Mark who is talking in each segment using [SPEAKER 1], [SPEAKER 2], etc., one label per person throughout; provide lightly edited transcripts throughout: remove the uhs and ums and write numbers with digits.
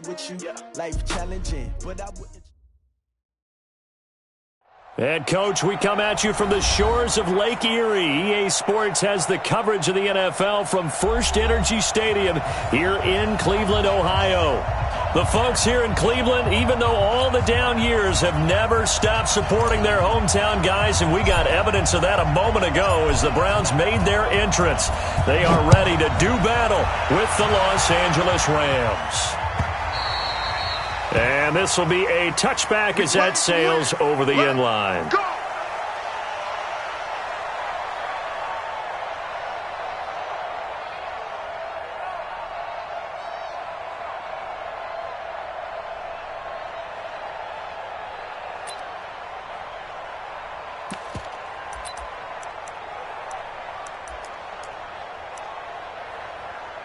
[SPEAKER 1] with you, life challenging, but I wouldn't.
[SPEAKER 2] And, Coach, we come at you from the shores of Lake Erie. EA Sports has the coverage of the NFL from First Energy Stadium here in Cleveland, Ohio. The folks here in Cleveland, even though all the down years, have never stopped supporting their hometown guys, and we got evidence of that a moment ago as the Browns made their entrance. They are ready to do battle with the Los Angeles Rams. And this will be a touchback as that sails over the end line.
[SPEAKER 3] Go!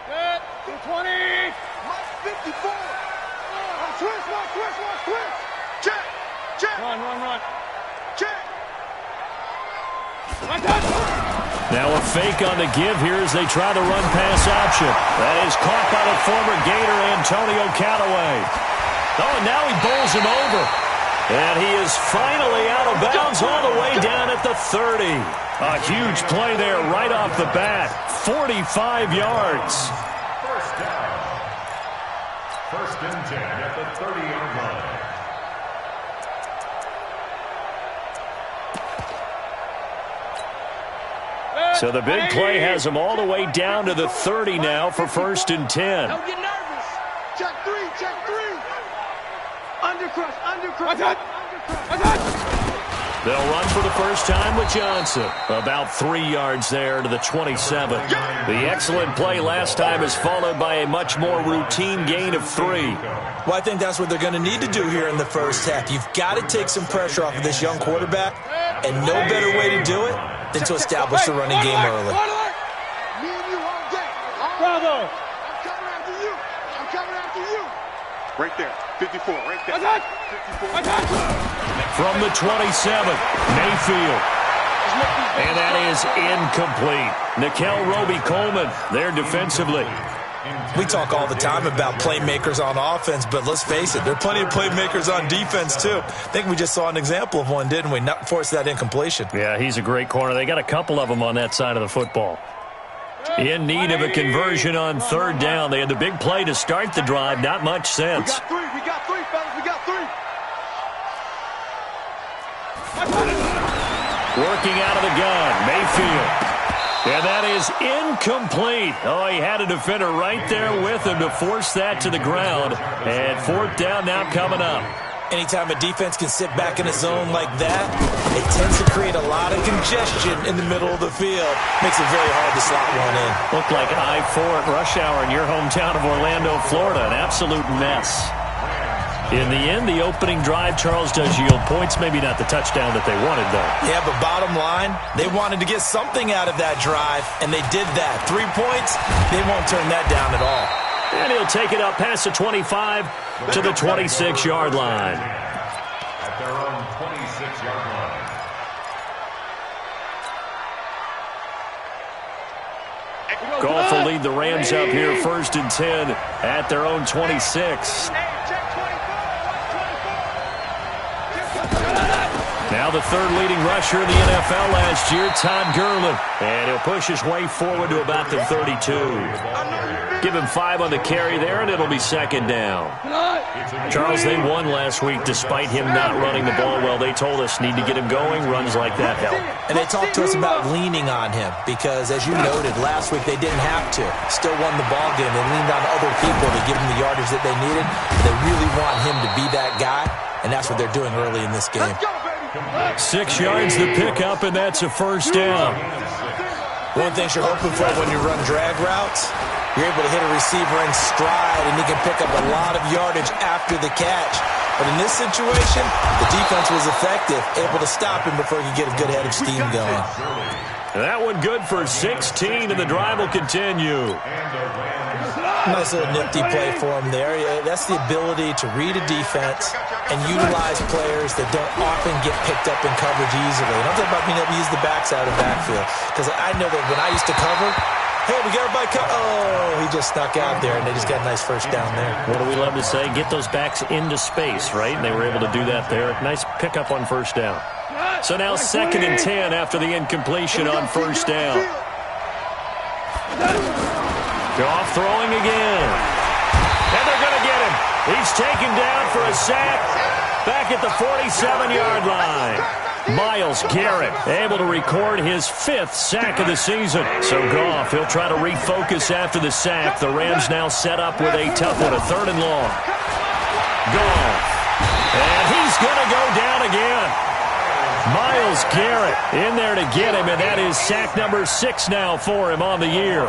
[SPEAKER 3] Good. 20. 54. Switch. Check. Run. Check.
[SPEAKER 2] Now a fake on the give here as they try the run-pass option. That is caught by the former Gator, Antonio Callaway. Oh, and now he bowls him over. And he is finally out of bounds all the way down at the 30. A huge play there right off the bat. 45 yards.
[SPEAKER 4] First down. First and 10 at the 30-yard line.
[SPEAKER 2] So the big play has him all the way down to the 30 now for first and 10.
[SPEAKER 3] Don't get nervous. Check three. Undercrush.
[SPEAKER 2] They'll run for the first time with Johnson. About 3 yards there to the 27. The excellent play last time is followed by a much more routine gain of 3.
[SPEAKER 5] Well, I think that's what they're going to need to do here in the first half. You've got to take some pressure off of this young quarterback, and no better way to do it than to establish the running game early.
[SPEAKER 3] Me and you all day. Bravo. I'm coming after you. Right there. 54. Right there. 54.
[SPEAKER 2] From the 27, Mayfield. And that is incomplete. Nickel Roby-Coleman there defensively.
[SPEAKER 5] We talk all the time about playmakers on offense, but let's face it, there are plenty of playmakers on defense, too. I think we just saw an example of one, didn't we? Not force that incompletion.
[SPEAKER 2] Yeah, he's a great corner. They got a couple of them on that side of the football. In need of a conversion on third down. They had the big play to start the drive. Not much sense.
[SPEAKER 3] We got three, fellas. We got three.
[SPEAKER 2] Working out of the gun, Mayfield. And that is incomplete. Oh, he had a defender right there with him to force that to the ground. And fourth down now coming up.
[SPEAKER 5] Anytime a defense can sit back in a zone like that, it tends to create a lot of congestion in the middle of the field. Makes it very hard to slot one in.
[SPEAKER 2] Looked like I-4 at rush hour in your hometown of Orlando, Florida. An absolute mess. In the end, the opening drive, Charles, does yield points. Maybe not the touchdown that they wanted, though.
[SPEAKER 5] Yeah, but bottom line, they wanted to get something out of that drive, and they did that. 3 points, they won't turn that down at all.
[SPEAKER 2] And he'll take it up past the 25 to the 26-yard line.
[SPEAKER 4] At their own 26-yard line.
[SPEAKER 2] Goff will lead the Rams up here first and 10 at their own 26. Now the third leading rusher in the NFL last year, Todd Gurley. And he'll push his way forward to about the 32. Give him 5 on the carry there, and it'll be second down. Charles, they won last week despite him not running the ball well. They told us need to get him going. Runs like that help.
[SPEAKER 5] And they talked to us about leaning on him because, as you noted, last week they didn't have to. Still won the ball game. They leaned on other people to give them the yardage that they needed. They really want him to be that guy, and that's what they're doing early in this game.
[SPEAKER 2] 6 yards to pick up, and that's a first down.
[SPEAKER 5] One thing you're hoping for when you run drag routes, you're able to hit a receiver in stride, and he can pick up a lot of yardage after the catch. But in this situation, the defense was effective, able to stop him before he could get a good head of steam going.
[SPEAKER 2] That one good for 16, and the drive will continue.
[SPEAKER 5] Nice little nifty play for him there. That's the ability to read a defense and utilize players that don't often get picked up in coverage easily. And I'm talking about being able to use the backside of the backfield. Because I know that when I used to cover, Hey, we got everybody cut. Oh, he just snuck out there, and they just got a nice first down there.
[SPEAKER 2] What do we love to say? Get those backs into space, right? And they were able to do that there. Nice pickup on first down. So now 2nd and 10 after the incompletion on first down. Goff throwing again. And they're going to get him. He's taken down for a sack back at the 47-yard line. Miles Garrett able to record his 5th sack of the season. So Goff, he'll try to refocus after the sack. The Rams now set up with a tough one, a 3rd and long. Goff. And he's going to go down again. Miles Garrett in there to get him, and that is sack number 6 now for him on the year.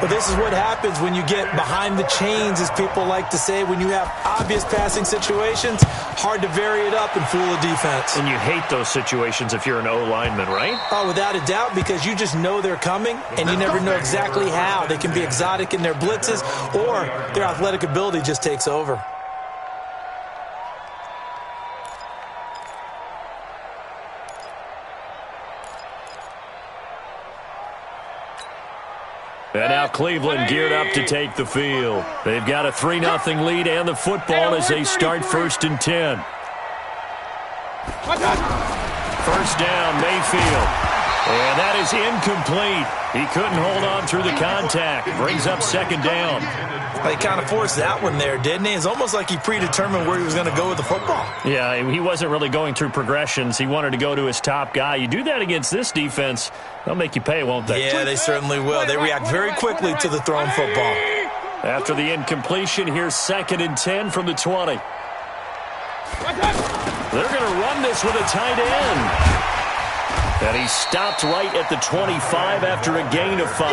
[SPEAKER 5] But this is what happens when you get behind the chains, as people like to say. When you have obvious passing situations, hard to vary it up and fool a defense.
[SPEAKER 2] And you hate those situations if you're an O-lineman, right?
[SPEAKER 5] Oh, without a doubt, because you just know they're coming, and you never know exactly how. They can be exotic in their blitzes, or their athletic ability just takes over.
[SPEAKER 2] And now Cleveland geared up to take the field. They've got a 3-0 lead and the football as they start 1st and 10. First down, Mayfield. And that is incomplete. He couldn't hold on through the contact. Brings up 2nd down.
[SPEAKER 5] He kind of forced that one there, didn't he? It's almost like he predetermined where he was going to go with the football.
[SPEAKER 2] Yeah, he wasn't really going through progressions. He wanted to go to his top guy. You do that against this defense, they'll make you pay, won't they?
[SPEAKER 5] Yeah, they certainly will. They react very quickly to the thrown football.
[SPEAKER 2] After the incompletion, here's 2nd and 10 from the 20. They're going to run this with a tight end. And he stopped right at the 25 after a gain of 5.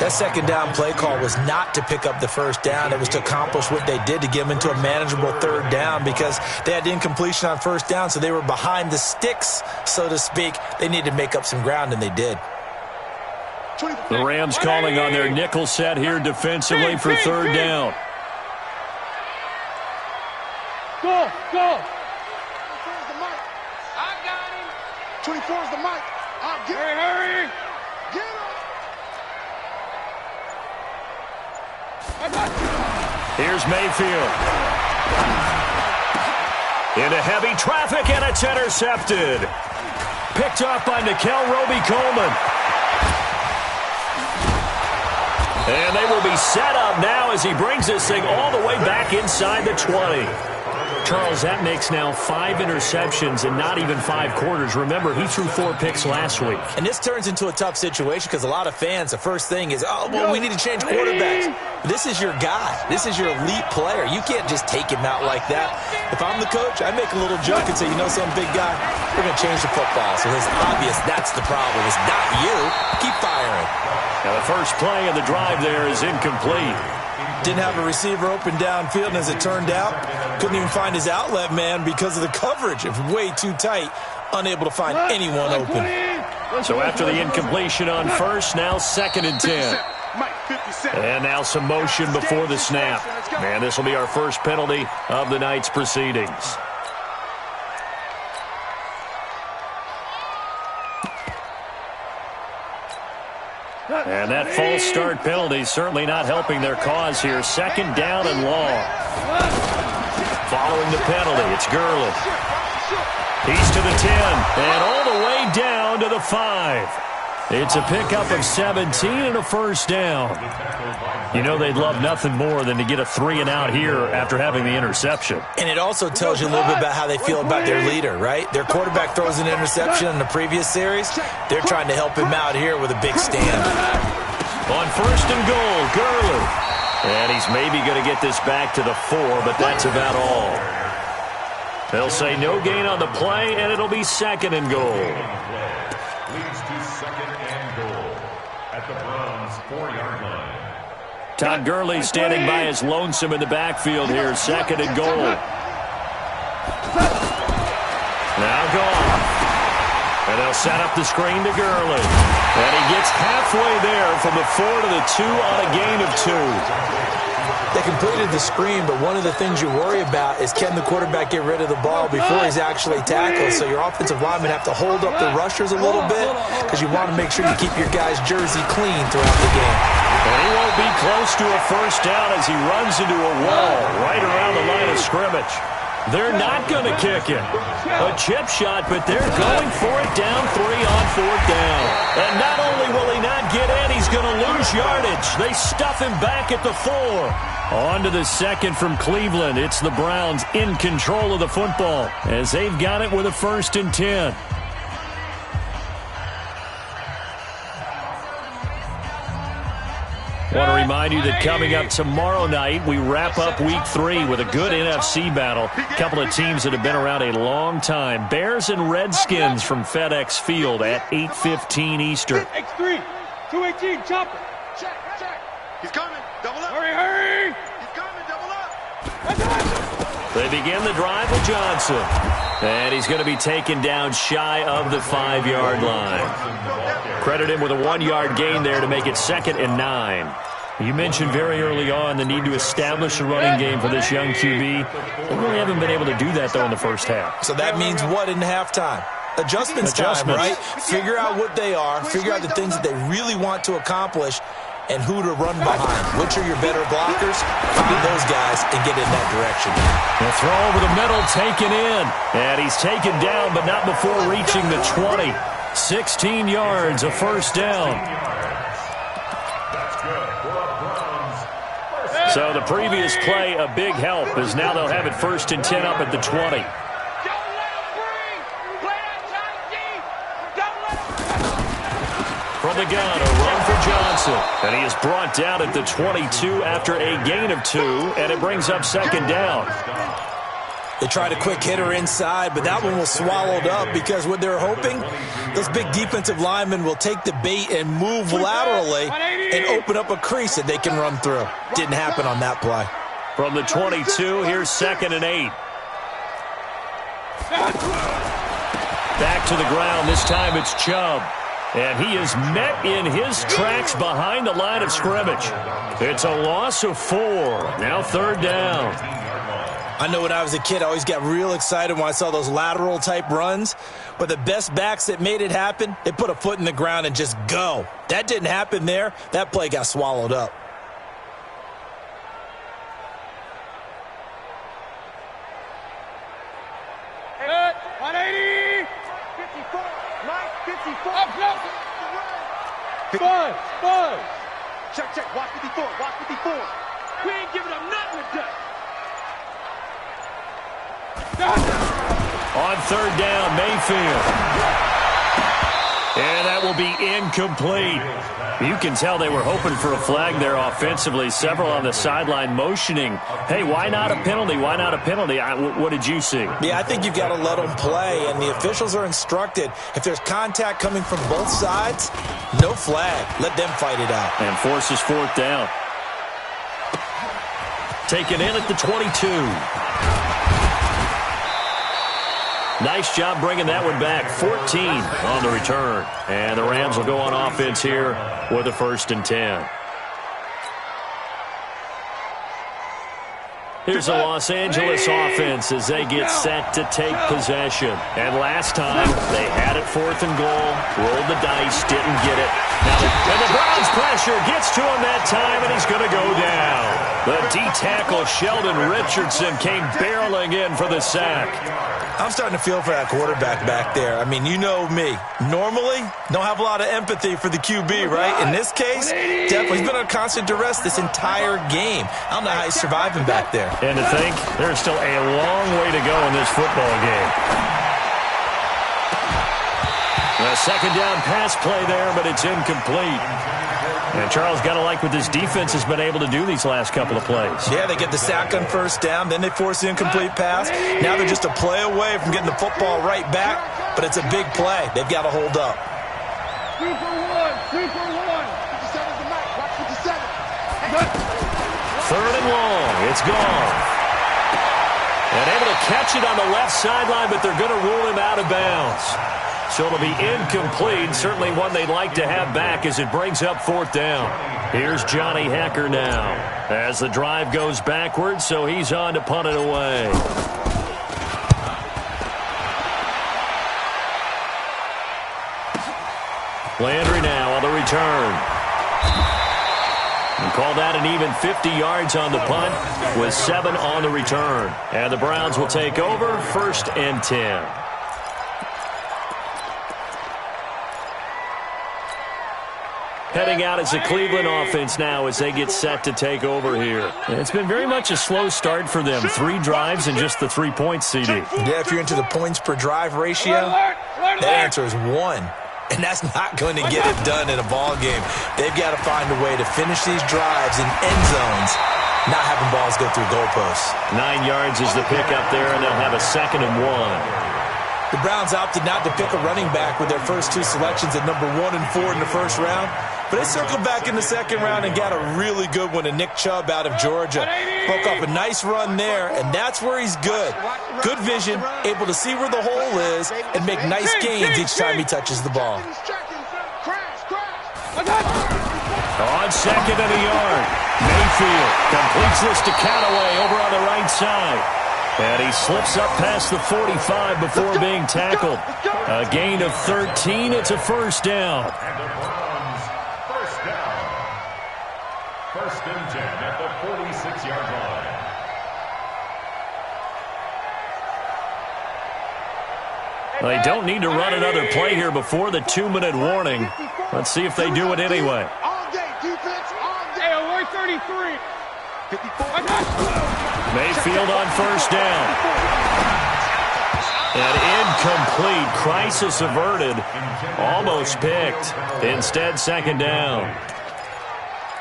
[SPEAKER 5] That 2nd down play call was not to pick up the first down. It was to accomplish what they did, to get them into a manageable 3rd down, because they had incompletion on first down, so they were behind the sticks, so to speak. They needed to make up some ground, and they did.
[SPEAKER 2] The Rams calling on their nickel set here defensively for 3rd down.
[SPEAKER 3] Go, go. 24 is the mic. Hurry. Get him.
[SPEAKER 2] Here's Mayfield. Into heavy traffic, and it's intercepted. Picked off by Nickel Roby-Coleman. And they will be set up now as he brings this thing all the way back inside the 20. Charles, that makes now 5 interceptions in not even 5 quarters. Remember, he threw 4 picks last week.
[SPEAKER 5] And this turns into a tough situation because a lot of fans, the first thing is, oh, well, we need to change quarterbacks. This is your guy. This is your elite player. You can't just take him out like that. If I'm the coach, I make a little joke and say, you know, some big guy, we're going to change the football. So it's obvious that's the problem. It's not you. Keep firing.
[SPEAKER 2] Now the first play of the drive there is incomplete.
[SPEAKER 5] Didn't have a receiver open downfield, and as it turned out, couldn't even find his outlet man because of the coverage. It was way too tight, unable to find anyone open.
[SPEAKER 2] So after the incompletion on first, now 2nd and 10. And now some motion before the snap. And this will be our first penalty of the night's proceedings. And that false start penalty certainly not helping their cause here. 2nd down and long. Following the penalty, it's Gurley. He's to the 10 and all the way down to the 5. It's a pickup of 17 and a first down. You know they'd love nothing more than to get a 3-and-out here after having the interception.
[SPEAKER 5] And it also tells you a little bit about how they feel about their leader, right? Their quarterback throws an interception in the previous series. They're trying to help him out here with a big stand.
[SPEAKER 2] On 1st and goal, Gurley. And he's maybe going to get this back to the 4, but that's about all. They'll say no gain on the play, and it'll be 2nd and goal.
[SPEAKER 4] Leads to 2nd and goal at the Browns' 4-yard line.
[SPEAKER 2] Todd Gurley standing by his lonesome in the backfield here. 2nd and goal. Now gone. And they'll set up the screen to Gurley. And he gets halfway there from the 4 to the 2 on a gain of 2.
[SPEAKER 5] They completed the screen, but one of the things you worry about is can the quarterback get rid of the ball before he's actually tackled? So your offensive linemen have to hold up the rushers a little bit because you want to make sure you keep your guy's jersey clean throughout the game.
[SPEAKER 2] And he won't be close to a first down as he runs into a wall right around the line of scrimmage. They're not going to kick it. A chip shot, but they're going for it down 3 on 4th down. And not only will he not get in, he's going to lose yardage. They stuff him back at the 4. On to the second from Cleveland. It's the Browns in control of the football as they've got it with a 1st and 10. I want to remind you that coming up tomorrow night, we wrap up Week 3 with a good NFC battle. A couple of teams that have been around a long time. Bears and Redskins from FedEx Field at 8:15 Eastern.
[SPEAKER 3] X3, 218, chopper. Check. He's coming. Double up. Hurry. He's coming. Double up.
[SPEAKER 2] They begin the drive with Johnson. And he's going to be taken down shy of the 5-yard line. Credit him with a 1-yard gain there to make it 2nd and 9. You mentioned very early on the need to establish a running game for this young QB. They really haven't been able to do that, though, in the first half.
[SPEAKER 5] So that means what in halftime? Adjustments time, right? Figure out what they are. Figure out the things that they really want to accomplish and who to run behind. Which are your better blockers? Find those guys and get in that direction.
[SPEAKER 2] The throw over the middle taken in. And he's taken down, but not before reaching the 20. 16 yards, a first down. So the previous play, a big help, as now they'll have it 1st and 10 up at the 20. From the gun, a run for Johnson. And he is brought down at the 22 after a gain of 2, and it brings up 2nd down.
[SPEAKER 5] They tried a quick hitter inside, but that one was swallowed up because what they're hoping, those big defensive linemen will take the bait and move laterally and open up a crease that they can run through. Didn't happen on that play.
[SPEAKER 2] From the 22, here's 2nd and 8. Back to the ground. This time it's Chubb. And he is met in his tracks behind the line of scrimmage. It's a loss of 4. Now 3rd down.
[SPEAKER 5] I know when I was a kid, I always got real excited when I saw those lateral-type runs. But the best backs that made it happen, they put a foot in the ground and just go. That didn't happen there. That play got swallowed up.
[SPEAKER 3] Hey, 180. 54. Mike, 54. Up close. Buzz. Check. Watch 54. We ain't giving up nothing today.
[SPEAKER 2] On 3rd down, Mayfield. And that will be incomplete. You can tell they were hoping for a flag there offensively. Several on the sideline motioning, hey, why not a penalty? Why not a penalty? What did you see?
[SPEAKER 5] Yeah, I think you've got to let them play, and the officials are instructed. If there's contact coming from both sides, no flag. Let them fight it out.
[SPEAKER 2] And forces 4th down. Taken in at the 22. Nice job bringing that one back. 14 on the return. And the Rams will go on offense here with a 1st and 10. Here's the Los Angeles offense as they get set to take possession. And last time, they had it 4th and goal, rolled the dice, didn't get it. And the Browns pressure gets to him that time, and he's going to go down. The D-tackle Sheldon Richardson came barreling in for the sack.
[SPEAKER 5] I'm starting to feel for that quarterback back there. I mean, you know me. Normally, don't have a lot of empathy for the QB, right? In this case, definitely he's been under constant duress this entire game. I don't know how he's surviving back there.
[SPEAKER 2] And to think, there's still a long way to go in this football game. A 2nd down pass play there, but it's incomplete. And Charles, got to like what this defense has been able to do these last couple of plays.
[SPEAKER 5] Yeah, they get the sack on 1st down, then they force the incomplete pass. Now they're just a play away from getting the football right back, but it's a big play. They've got to hold up.
[SPEAKER 3] 2 for 1. 2 for 1. 57's the match. Watch 57.
[SPEAKER 2] 3rd and long. It's gone. And able to catch it on the left sideline, but they're going to rule him out of bounds. So it'll be incomplete. Certainly one they'd like to have back as it brings up 4th down. Here's Johnny Hacker now as the drive goes backwards, so he's on to punt it away. Landry now on the return. And call that an even 50 yards on the punt with 7 on the return. And the Browns will take over 1st and 10. Heading out as the Cleveland offense now as they get set to take over here. And it's been very much a slow start for them. 3 drives and just the 3 points, CD.
[SPEAKER 5] Yeah, if you're into the points per drive ratio, that answer is 1. And that's not going to get it done in a ball game. They've got to find a way to finish these drives in end zones, not having balls go through goalposts.
[SPEAKER 2] 9 yards is the pickup there, and they'll have a 2nd and 1.
[SPEAKER 5] The Browns opted not to pick a running back with their first 2 selections at number 1 and 4 in the first round. But they circled back in the second round and got a really good one to Nick Chubb out of Georgia. Broke up a nice run there, and that's where he's good. Good vision, able to see where the hole is, and make nice gains each time he touches the ball.
[SPEAKER 2] On 2nd and a yard, Mayfield completes this to Callaway over on the right side. And he slips up past the 45 before being tackled. A gain of 13. It's a 1st down.
[SPEAKER 4] And the Browns, 1st down. 1st and 10 at the 46-yard line.
[SPEAKER 2] They don't need to run another play here before the 2-minute warning. Let's see if they do it anyway.
[SPEAKER 3] All day, defense, all day. Hey, 133. 54.
[SPEAKER 2] Mayfield on 1st down. And incomplete. Crisis averted. Almost picked. Instead, 2nd down.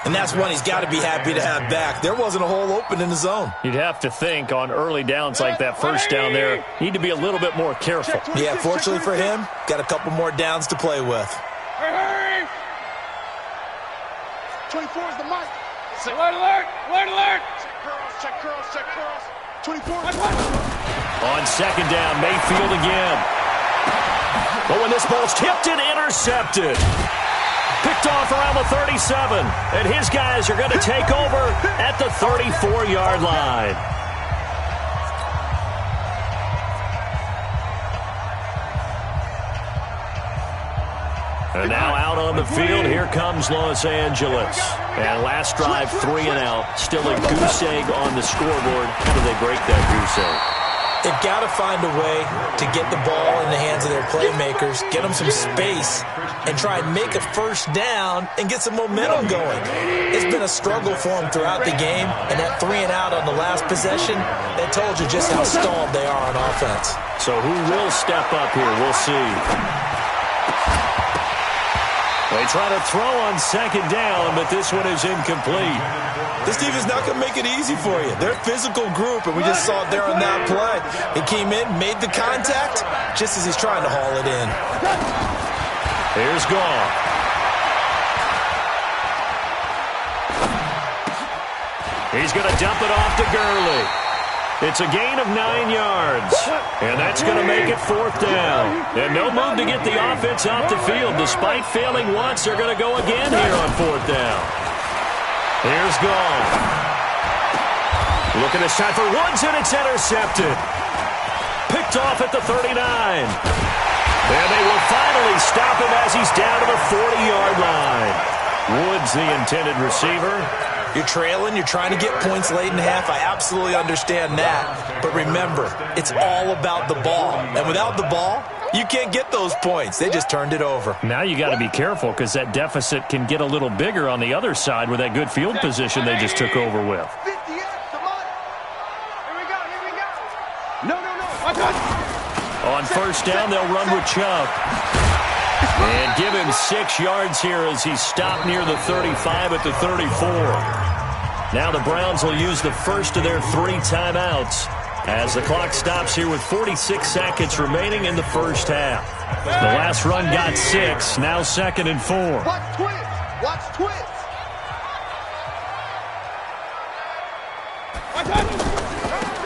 [SPEAKER 5] And that's one he's got to be happy to have back. There wasn't a hole open in the zone.
[SPEAKER 2] You'd have to think on early downs like that 1st down there, need to be a little bit more careful.
[SPEAKER 5] Yeah, fortunately for him, got a couple more downs to play with.
[SPEAKER 3] 24 is the mic. Alert, alert, alert, alert. Check curls, check curls. 24.
[SPEAKER 2] On 2nd down, Mayfield again. But when this ball's tipped and intercepted. Picked off around the 37. And his guys are going to take over at the 34-yard line. And now out on the field, here comes Los Angeles. And last drive, 3 and out. Still a goose egg on the scoreboard. How do they break that goose egg?
[SPEAKER 5] They've got to find a way to get the ball in the hands of their playmakers, get them some space, and try and make a 1st down and get some momentum going. It's been a struggle for them throughout the game, and that 3 and out on the last possession, that told you just how stalled they are on offense.
[SPEAKER 2] So who will step up here? We'll see. They try to throw on 2nd down, but this one is incomplete.
[SPEAKER 5] This team is not going to make it easy for you. They're a physical group, and we just saw it there on that play. He came in, made the contact, just as he's trying to haul it in.
[SPEAKER 2] Here's Goff. He's going to dump it off to Gurley. It's a gain of 9 yards, and that's going to make it 4th down. And no move to get the offense off the field. Despite failing once, they're going to go again here on 4th down. Here's Goff. Looking this time for Woods, and it's intercepted. Picked off at the 39. And they will finally stop him as he's down to the 40-yard line. Woods, the intended receiver.
[SPEAKER 5] You're trailing, you're trying to get points late in the half. I absolutely understand that. But remember, it's all about the ball. And without the ball, you can't get those points. They just turned it over.
[SPEAKER 2] Now you got to be careful because that deficit can get a little bigger on the other side with that good field position they just took over with.
[SPEAKER 3] 58, come on. Here we go, here we go. No.
[SPEAKER 2] On 1st down, they'll run with Chubb. And give him 6 yards here as he's stopped near the 35 at the 34. Now the Browns will use the first of their 3 timeouts as the clock stops here with 46 seconds remaining in the first half. The last run got 6, now 2nd and 4.
[SPEAKER 3] Watch twins. Watch twins.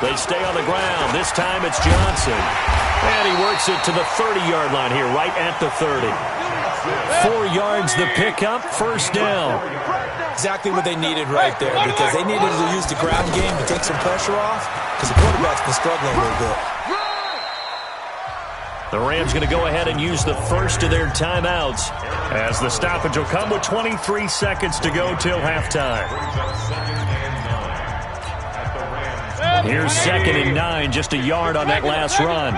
[SPEAKER 2] They stay on the ground. This time it's Johnson. And he works it to the 30-yard line here, right at the 30. 4 yards the pickup, first down.
[SPEAKER 5] Exactly what they needed right there, because they needed to use the ground game to take some pressure off, because the quarterback's been struggling a little bit.
[SPEAKER 2] The Rams going to go ahead and use the first of their timeouts, as the stoppage will come with 23 seconds to go till halftime. Here's 2nd and 9, just a yard on that last run.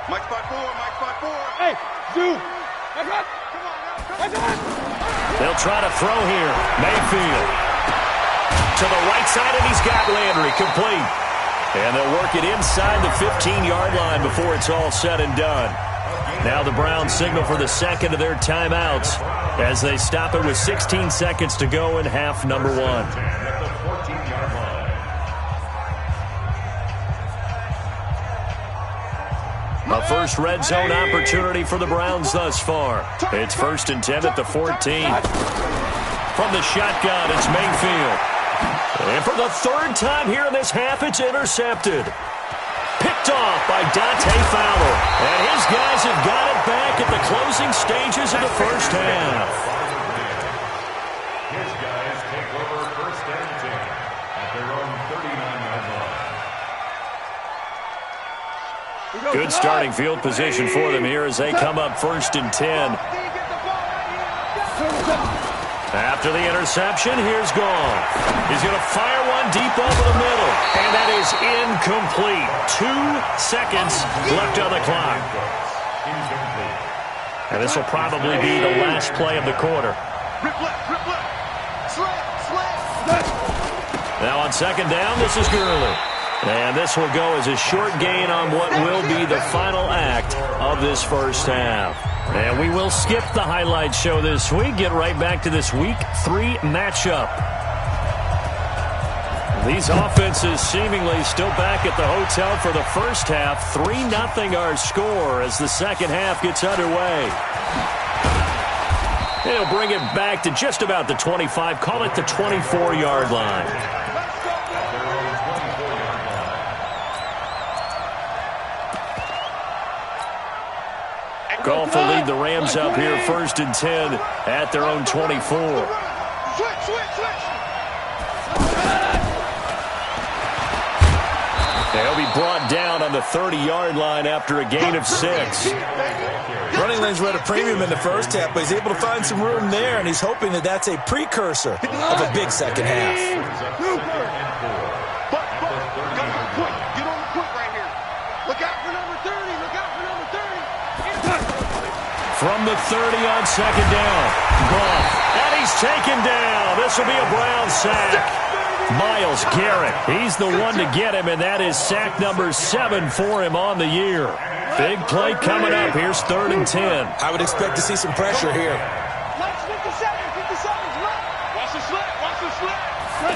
[SPEAKER 3] Mike 5-4, Mike 5-4.
[SPEAKER 6] Hey, dude.
[SPEAKER 2] They'll try to throw here. Mayfield to the right side, and he's got Landry complete. And they'll work it inside the 15-yard line before it's all said and done. Now the Browns signal for the second of their timeouts as they stop it with 16 seconds to go in half number 1. A first red zone opportunity for the Browns thus far. It's 1st and 10 at the 14. From the shotgun, it's Mayfield. And for the 3rd time here in this half, it's intercepted. Picked off by Dante Fowler. And his guys have got it back at the closing stages of the first half.
[SPEAKER 4] His guys take over 1st and 10 at their own 39-yard line.
[SPEAKER 2] Good starting field position for them here as they come up 1st and 10. After the interception, here's Goff. He's going to fire one deep over the middle, and that is incomplete. 2 seconds left on the clock. And this will probably be the last play of the quarter. Now on 2nd down, this is Gurley. And this will go as a short gain on what will be the final act of this first half. And we will skip the highlight show this week. Get right back to this Week 3 matchup. These offenses seemingly still back at the hotel for the first half. 3-0 our score as the second half gets underway. They'll bring it back to just about the 25. Call it the 24-yard line. Goff will lead the Rams up here 1st and 10 at their own 24. They'll be brought down on the 30-yard line after a gain of 6.
[SPEAKER 5] Running lanes were at a premium in the first half, but he's able to find some room there, and he's hoping that that's a precursor of a big second half.
[SPEAKER 3] Get on the quick right here. Look out for number 30. Look out for number 30.
[SPEAKER 2] From the 30 on 2nd down. Goff. And he's taken down. This will be a Brown sack. Myles Garrett. He's the one to get him, and that is sack number 7 for him on the year. Big play coming up. Here's 3rd and 10.
[SPEAKER 5] I would expect to see some pressure here.
[SPEAKER 3] Watch the slip. Watch the slip.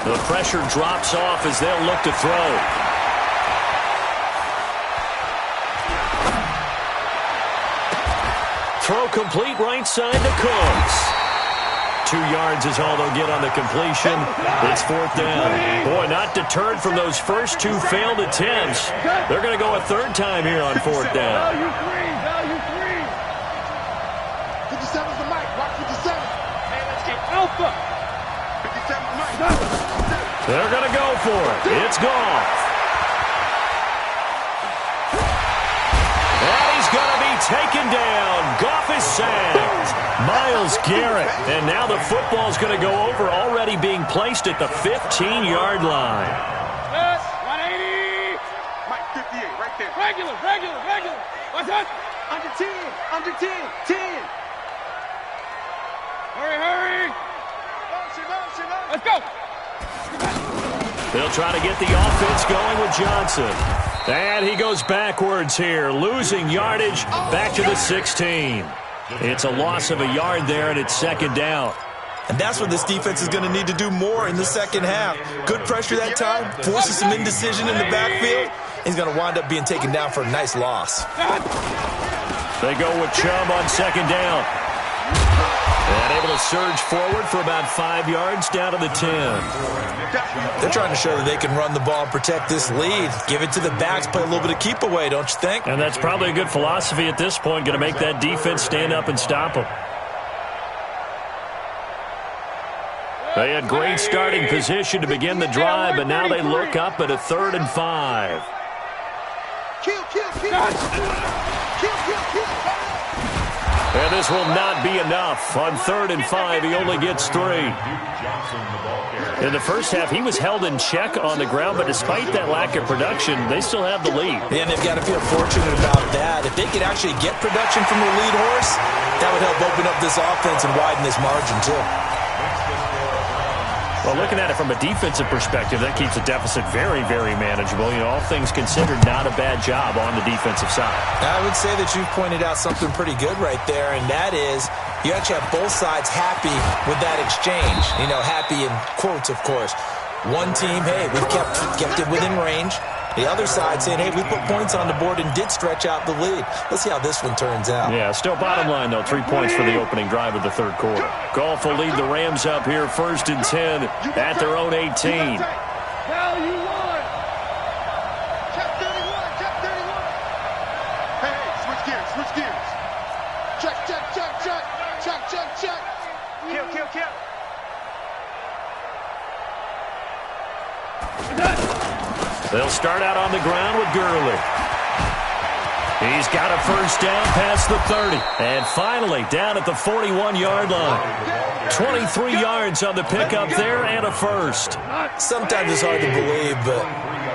[SPEAKER 2] The pressure drops off as they'll look to throw. Throw complete right side to Cooks. 2 yards is all they'll get on the completion. It's 4th down. Boy, not deterred from those first 2 failed attempts. They're going to go a 3rd time here on 4th down.
[SPEAKER 6] Value three.
[SPEAKER 3] 57's the mic. Watch 57.
[SPEAKER 6] Hey, let's get alpha.
[SPEAKER 3] 57's the mic.
[SPEAKER 2] They're going to go for it. It's Goff. And he's going to be taken down. Goff is sacked. Myles Garrett. And now the football's going to go over, already being placed at the 15-yard line.
[SPEAKER 6] Yes, 180.
[SPEAKER 3] Mike 58 right there.
[SPEAKER 6] Regular. What's that?
[SPEAKER 3] Under 10. 10.
[SPEAKER 6] Hurry.
[SPEAKER 3] Motion.
[SPEAKER 6] Let's go.
[SPEAKER 2] They'll try to get the offense going with Johnson. And he goes backwards here, losing yardage back to the 16. It's a loss of a yard there, and it's 2nd down.
[SPEAKER 5] And that's what this defense is going to need to do more in the second half. Good pressure that time, forces some indecision in the backfield. He's going to wind up being taken down for a nice loss.
[SPEAKER 2] They go with Chubb on 2nd down. And able to surge forward for about 5 yards down to the 10.
[SPEAKER 5] They're trying to show that they can run the ball and protect this lead. Give it to the backs, play a little bit of keep away, don't you think?
[SPEAKER 2] And that's probably a good philosophy at this point, going to make that defense stand up and stop them. They had great starting position to begin the drive, but now they look up at a 3rd and 5. And this will not be enough. On 3rd and 5, he only gets 3. In the first half, he was held in check on the ground, but despite that lack of production, they still have the lead.
[SPEAKER 5] And they've got to feel fortunate about that. If they could actually get production from their lead horse, that would help open up this offense and widen this margin, too.
[SPEAKER 2] Well, looking at it from a defensive perspective, that keeps the deficit very, very manageable. You know, all things considered, not a bad job on the defensive side.
[SPEAKER 5] I would say that you've pointed out something pretty good right there, and that is you actually have both sides happy with that exchange. You know, happy in quotes, of course. One team, hey, we've kept it within range. The other side saying, hey, we put points on the board and did stretch out the lead. Let's see how this one turns out.
[SPEAKER 2] Yeah, still bottom line, though. 3 points for the opening drive of the 3rd quarter. Goff will lead the Rams up here 1st and 10 at their own 18.
[SPEAKER 3] Now you won. Check 31, check 31. Hey, switch gears. Check. Kill.
[SPEAKER 2] They'll start out on the ground with Gurley. He's got a 1st down past the 30. And finally, down at the 41-yard line. 23 yards on the pickup there and a 1st.
[SPEAKER 5] Sometimes it's hard to believe, but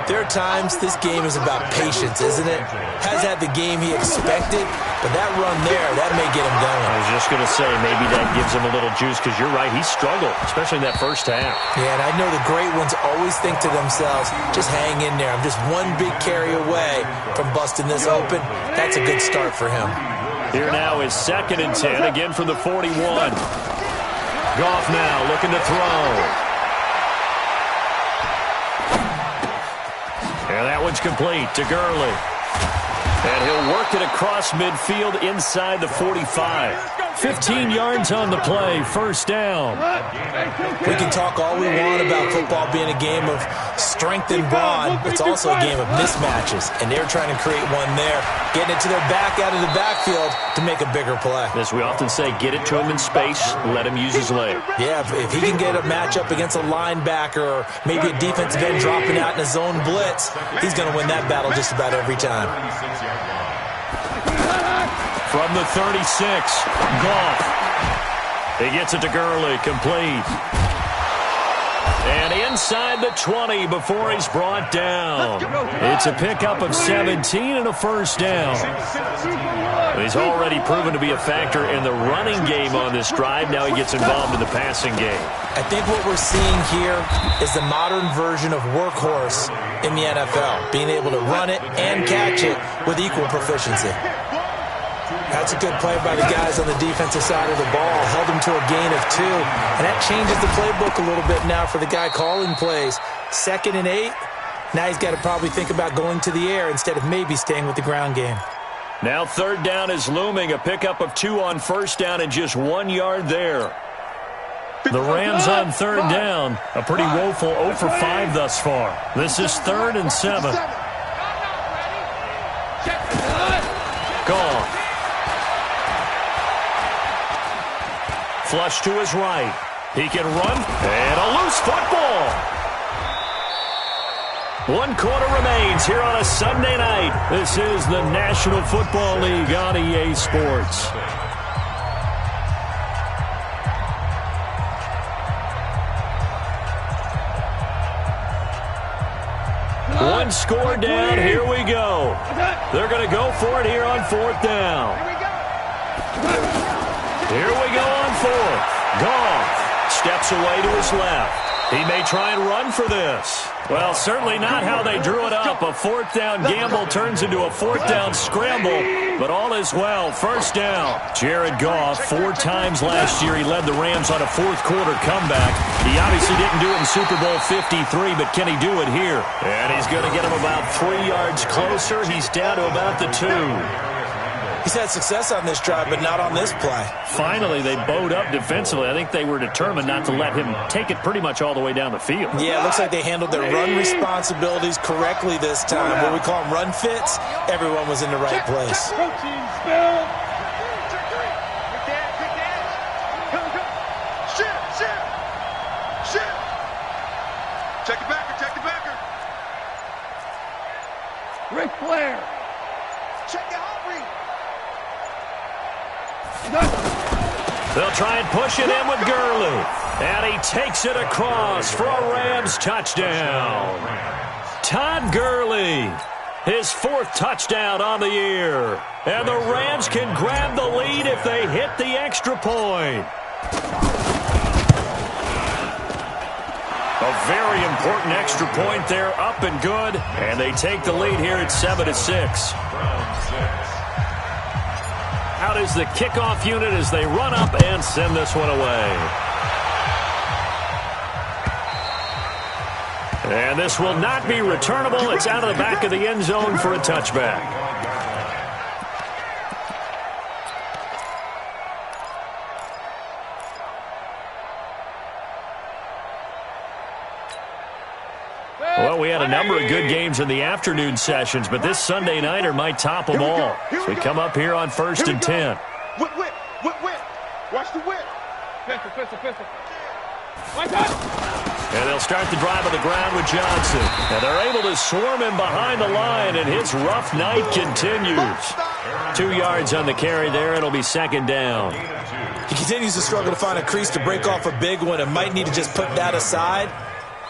[SPEAKER 5] there are times this game is about patience, isn't it? Has had the game he expected, but that run there, that may get him going.
[SPEAKER 2] I was just going to say, maybe that gives him a little juice, because you're right, he struggled, especially in that 1st half.
[SPEAKER 5] Yeah, and I know the great ones always think to themselves, just hang in there. I'm just one big carry away from busting this open. That's a good start for him.
[SPEAKER 2] Here now is 2nd and 10, again from the 41. Goff now looking to throw. And that one's complete to Gurley. And he'll work it across midfield inside the 45. 15 yards on the play, 1st down.
[SPEAKER 5] We can talk all we want about football being a game of strength and brawn. It's also a game of mismatches, and they're trying to create one there, getting it to their back out of the backfield to make a bigger play.
[SPEAKER 2] As we often say, get it to him in space, let him use his leg.
[SPEAKER 5] Yeah, if he can get a matchup against a linebacker or maybe a defensive end dropping out in a zone blitz, he's going to win that battle just about every time.
[SPEAKER 2] From the 36, Goff. He gets it to Gurley, complete. And inside the 20 before he's brought down. It's a pickup of 17 and a 1st down. He's already proven to be a factor in the running game on this drive. Now he gets involved in the passing game.
[SPEAKER 5] I think what we're seeing here is the modern version of workhorse in the NFL, being able to run it and catch it with equal proficiency. That's a good play by the guys on the defensive side of the ball. Held him to a gain of 2. And that changes the playbook a little bit now for the guy calling plays. 2nd and 8. Now he's got to probably think about going to the air instead of maybe staying with the ground game.
[SPEAKER 2] Now 3rd down is looming. A pickup of 2 on 1st down and just 1 yard there. The Rams on 3rd down. A pretty woeful 0 for 5 thus far. This is 3rd and 7. Goff. Flush to his right. He can run. And a loose football. 1 quarter remains here on a Sunday night. This is the National Football League on EA Sports. One score down. Here we go. They're going to go for it here on 4th down. Here we go on 4th. Goff steps away to his left. He may try and run for this. Well, certainly not how they drew it up. A 4th down gamble turns into a 4th down scramble, but all is well. 1st down. Jared Goff, 4 times last year he led the Rams on a 4th quarter comeback. He obviously didn't do it in Super Bowl 53, but can he do it here? And he's going to get him about 3 yards closer. He's down to about the 2.
[SPEAKER 5] He's had success on this drive, but not on this play.
[SPEAKER 2] Finally, they bowed up defensively. I think they were determined not to let him take it pretty much all the way down the field.
[SPEAKER 5] Yeah, it looks like they handled their run responsibilities correctly this time. What we call them run fits, everyone was in the right place.
[SPEAKER 6] Protein spill.
[SPEAKER 3] Check the backer, check the backer.
[SPEAKER 6] Ric Flair.
[SPEAKER 3] Check the Aubrey.
[SPEAKER 2] They'll try and push it in with Gurley. And he takes it across for a Rams touchdown. Todd Gurley, his 4th touchdown on the year. And the Rams can grab the lead if they hit the extra point. A very important extra point there, up and good. And they take the lead here at 7-6. Out is the kickoff unit as they run up and send this one away. And this will not be returnable. It's out of the back of the end zone for a touchback. Well, we had a number of good games in the afternoon sessions, but this Sunday nighter might top them all. So we come up here on 1st and 10.
[SPEAKER 3] Whip. Watch the whip.
[SPEAKER 6] Pistol. One touch.
[SPEAKER 2] And they'll start the drive on the ground with Johnson. And they're able to swarm him behind the line, and his rough night continues. 2 yards on the carry there. It'll be 2nd down.
[SPEAKER 5] He continues to struggle to find a crease to break off a big one and might need to just put that aside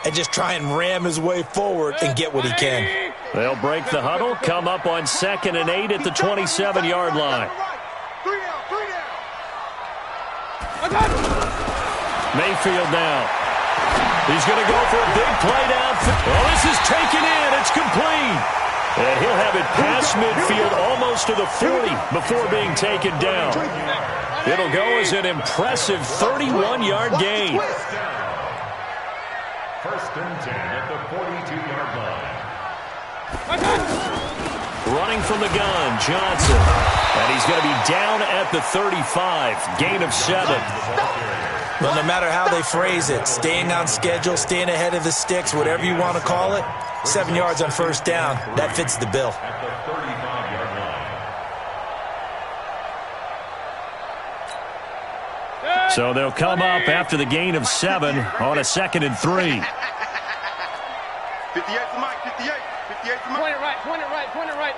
[SPEAKER 5] and just try and ram his way forward and get what he can.
[SPEAKER 2] They'll break the huddle, come up on 2nd and 8 at the 27-yard line.
[SPEAKER 3] 3 down.
[SPEAKER 2] Mayfield now. He's going to go for a big play downfield. Oh, this is taken in. It's complete. And he'll have it past midfield almost to the 40 before being taken down. It'll go as an impressive 31-yard gain.
[SPEAKER 4] 1st and 10 at the 42-yard line.
[SPEAKER 2] Running from the gun, Johnson. And he's going to be down at the 35. Gain of 7.
[SPEAKER 5] Well, no matter how they phrase it, staying on schedule, staying ahead of the sticks, whatever you want to call it, 7 yards on 1st down, that fits the bill.
[SPEAKER 4] At the 35-yard line.
[SPEAKER 2] So they'll come up after the gain of 7 on a 2nd and 3.
[SPEAKER 3] 58 to Mike, 58 to Mike.
[SPEAKER 6] Point it right.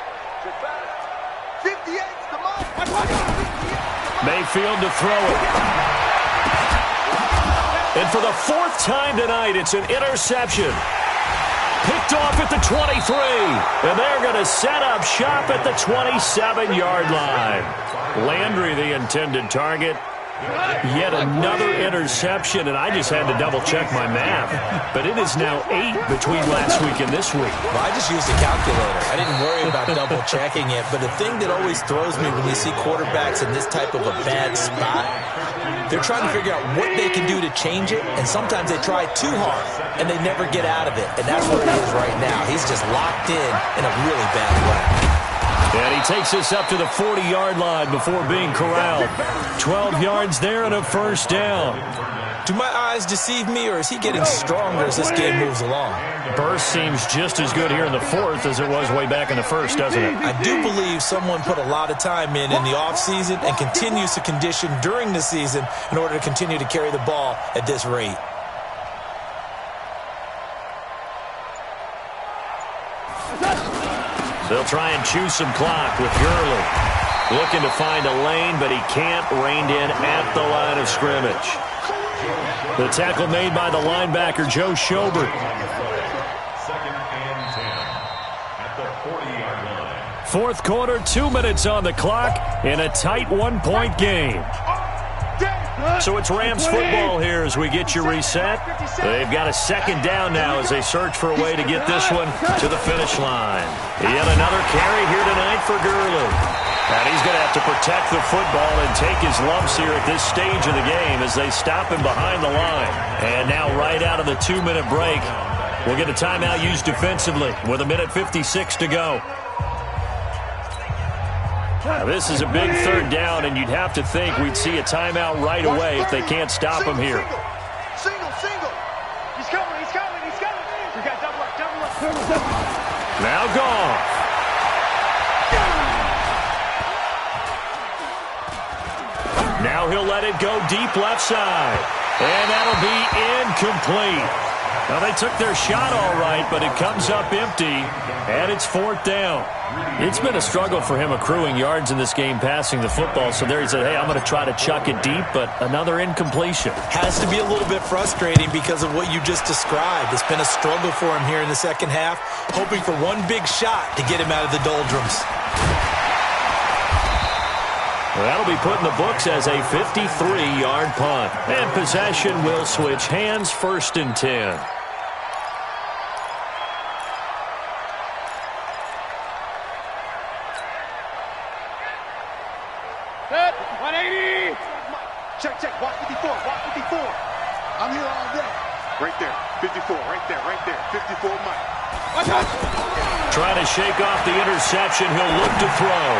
[SPEAKER 3] 58 to Mike.
[SPEAKER 2] Mayfield to throw it. And for the 4th time tonight, it's an interception. Picked off at the 23. And they're going to set up shop at the 27-yard line. Landry, the intended target. Yet another interception, and I just had to double-check my math. But it is now 8 between last week and this week.
[SPEAKER 5] Well, I just used a calculator. I didn't worry about double-checking it. But the thing that always throws me when you see quarterbacks in this type of a bad spot, they're trying to figure out what they can do to change it, and sometimes they try too hard, and they never get out of it. And that's where he is right now. He's just locked in a really bad way.
[SPEAKER 2] And he takes us up to the 40-yard line before being corralled. 12 yards there and a 1st down.
[SPEAKER 5] Do my eyes deceive me, or is he getting stronger as this game moves along?
[SPEAKER 2] Burst seems just as good here in the 4th as it was way back in the 1st, doesn't it?
[SPEAKER 5] I do believe someone put a lot of time in the offseason and continues to condition during the season in order to continue to carry the ball at this rate.
[SPEAKER 2] They'll try and chew some clock with Gurley. Looking to find a lane, but he can't. Reined in at the line of scrimmage. The tackle made by the linebacker, Joe Schobert.
[SPEAKER 4] 2nd and 10 at the 40-yard line.
[SPEAKER 2] 4th quarter, 2 minutes on the clock in a tight 1-point game. So it's Rams football here as we get you reset. They've got a 2nd down now as they search for a way to get this one to the finish line. Yet another carry here tonight for Gurley. And he's going to have to protect the football and take his lumps here at this stage of the game as they stop him behind the line. And now right out of the 2-minute break, we'll get a timeout used defensively with 1:56 to go. Now, this is a big third down, and you'd have to think we'd see a timeout right away if they can't stop him here.
[SPEAKER 3] Single. He's coming. We got double up.
[SPEAKER 2] Now gone. Now he'll let it go deep left side. And that'll be incomplete. Now, they took their shot all right, but it comes up empty, and it's fourth down. It's been a struggle for him accruing yards in this game passing the football, so there he said, hey, I'm going to try to chuck it deep, but another incompletion.
[SPEAKER 5] Has to be a little bit frustrating because of what you just described. It's been a struggle for him here in the second half, hoping for one big shot to get him out of the doldrums.
[SPEAKER 2] Well, that'll be put in the books as a 53-yard punt. And possession will switch hands, 1st and 10.
[SPEAKER 6] Set. 180.
[SPEAKER 3] Check. Watch 54. I'm here all day. Right there. 54. Right there. 54 Mike.
[SPEAKER 6] Watch out.
[SPEAKER 2] Trying to shake off the interception. He'll look to throw.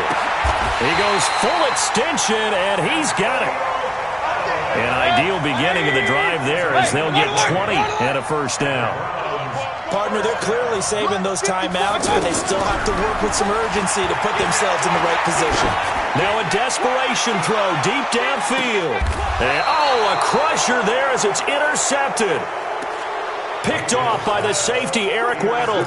[SPEAKER 2] He goes full extension, and he's got it. An ideal beginning of the drive there as they'll get 20 and a first down.
[SPEAKER 5] Partner, they're clearly saving those timeouts, but they still have to work with some urgency to put themselves in the right position.
[SPEAKER 2] Now a desperation throw deep downfield. And, a crusher there as it's intercepted. Picked off by the safety, Eric Weddle.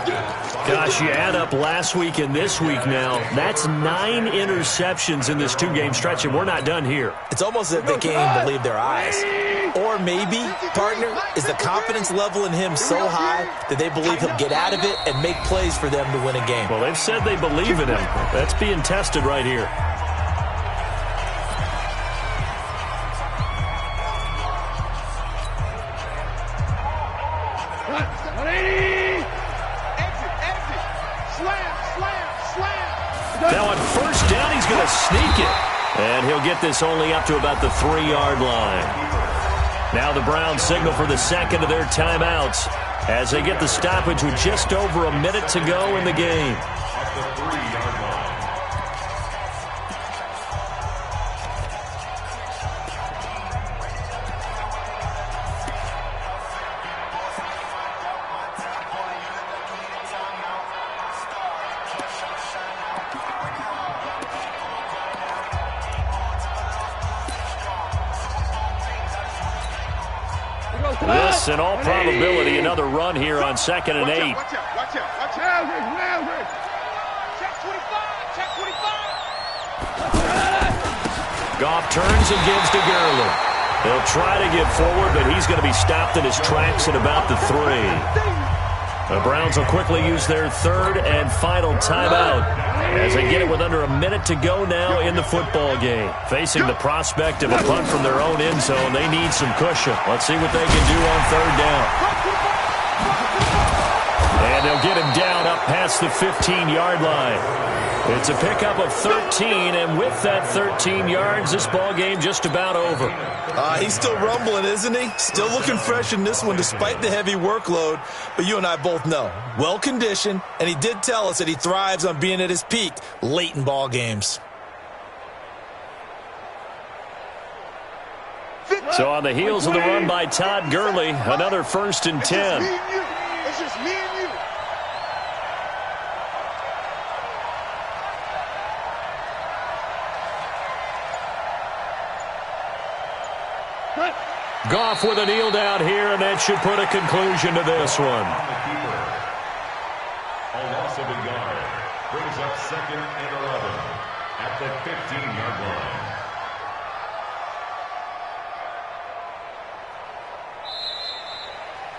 [SPEAKER 2] Gosh, you add up last week and this week now. That's 9 interceptions in this 2-game stretch, and we're not done here.
[SPEAKER 5] It's almost as if they can't even believe their eyes. Or maybe, partner, is the confidence level in him so high that they believe he'll get out of it and make plays for them to win a game.
[SPEAKER 2] Well, they've said they believe in him. That's being tested right here. Now on first down, he's going to sneak it. And he'll get this only up to about the 3-yard line. Now the Browns signal for the second of their timeouts as they get the stoppage with just over a minute to go in the game.
[SPEAKER 4] At the 3-yard line.
[SPEAKER 2] This, in all probability, another run here on 2nd and 8.
[SPEAKER 3] Watch out. Check 25.
[SPEAKER 2] Goff turns and gives to Gurley. He'll try to get forward, but he's going to be stopped in his tracks at about the 3. The Browns will quickly use their 3rd and final timeout as they get it with under a minute to go now in the football game. Facing the prospect of a punt from their own end zone, they need some cushion. Let's see what they can do on 3rd down. And they'll get him down up past the 15-yard line. It's a pickup of 13, and with that 13 yards, this ball game just about over.
[SPEAKER 5] He's still rumbling, isn't he? Still looking fresh in this one despite the heavy workload. But you and I both know, well-conditioned, and he did tell us that he thrives on being at his peak late in ball games.
[SPEAKER 2] So on the heels of the run by Todd Gurley, another 1st and 10.
[SPEAKER 3] It's just me and you.
[SPEAKER 2] Goff with a kneel down here, and that should put a conclusion to this one.
[SPEAKER 4] A loss of a yard brings up 2nd and 11 at the 15-yard line.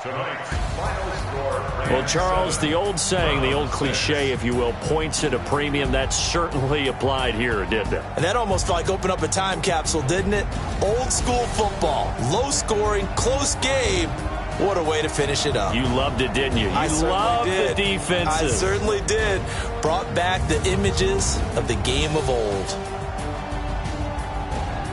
[SPEAKER 4] Tonight's final score.
[SPEAKER 2] Well, Charles, the old saying, the old cliche, if you will, points at a premium. That certainly applied here, didn't it?
[SPEAKER 5] And that almost like opened up a time capsule, didn't it? Old school football, low scoring, close game. What a way to finish it up.
[SPEAKER 2] You loved it, didn't you?
[SPEAKER 5] I
[SPEAKER 2] loved
[SPEAKER 5] did.
[SPEAKER 2] The defenses.
[SPEAKER 5] I certainly did. Brought back the images of the game of old.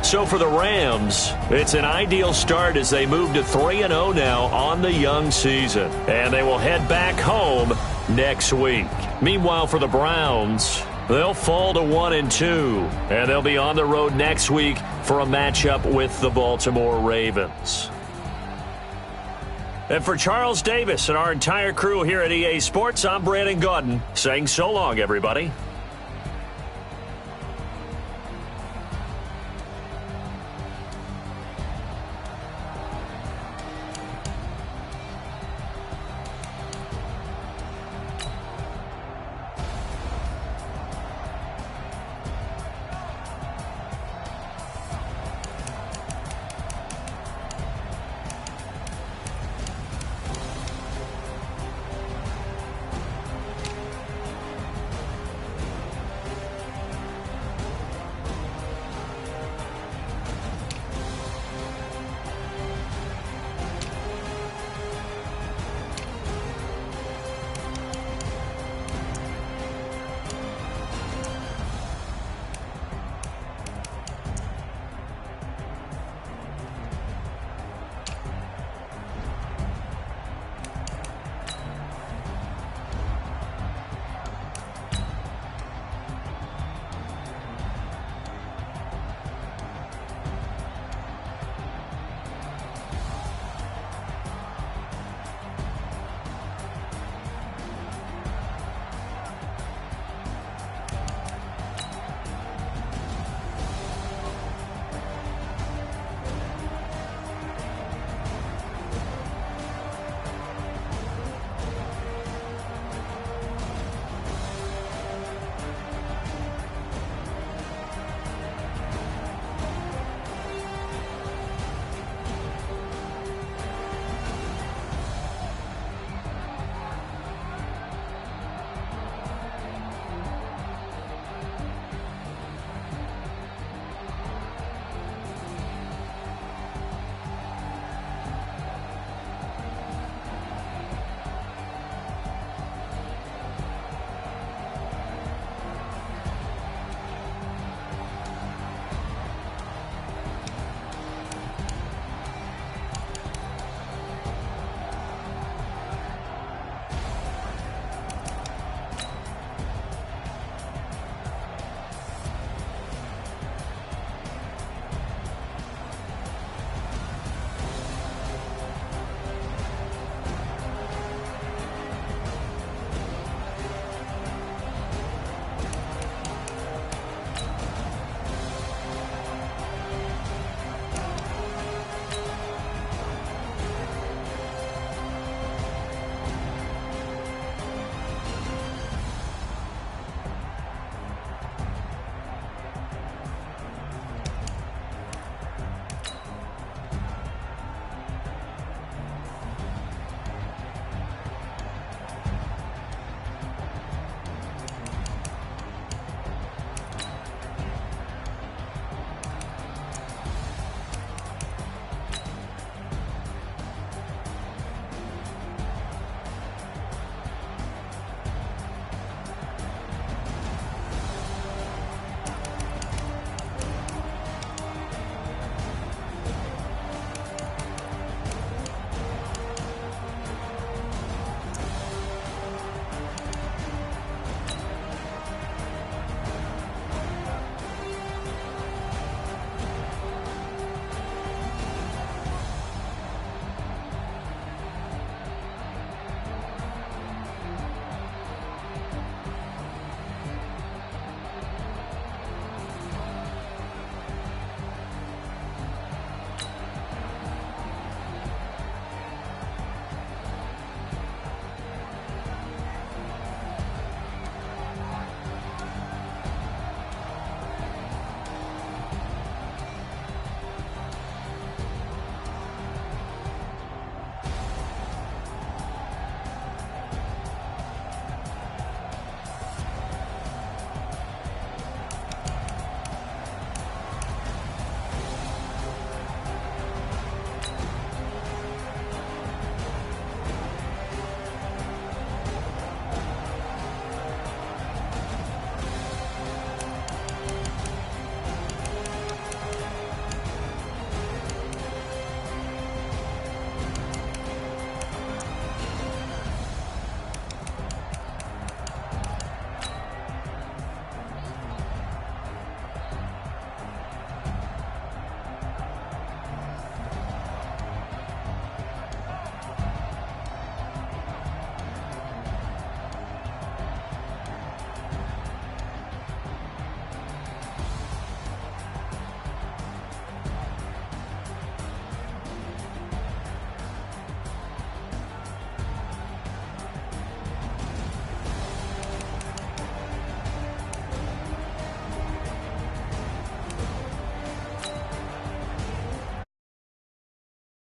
[SPEAKER 2] So for the Rams, it's an ideal start as they move to 3-0 now on the young season. And they will head back home next week. Meanwhile, for the Browns, They'll fall to 1-2, and they'll be on the road next week for a matchup with the Baltimore Ravens. And for Charles Davis and our entire crew here at EA Sports, I'm Brandon Gaudin saying so long, everybody.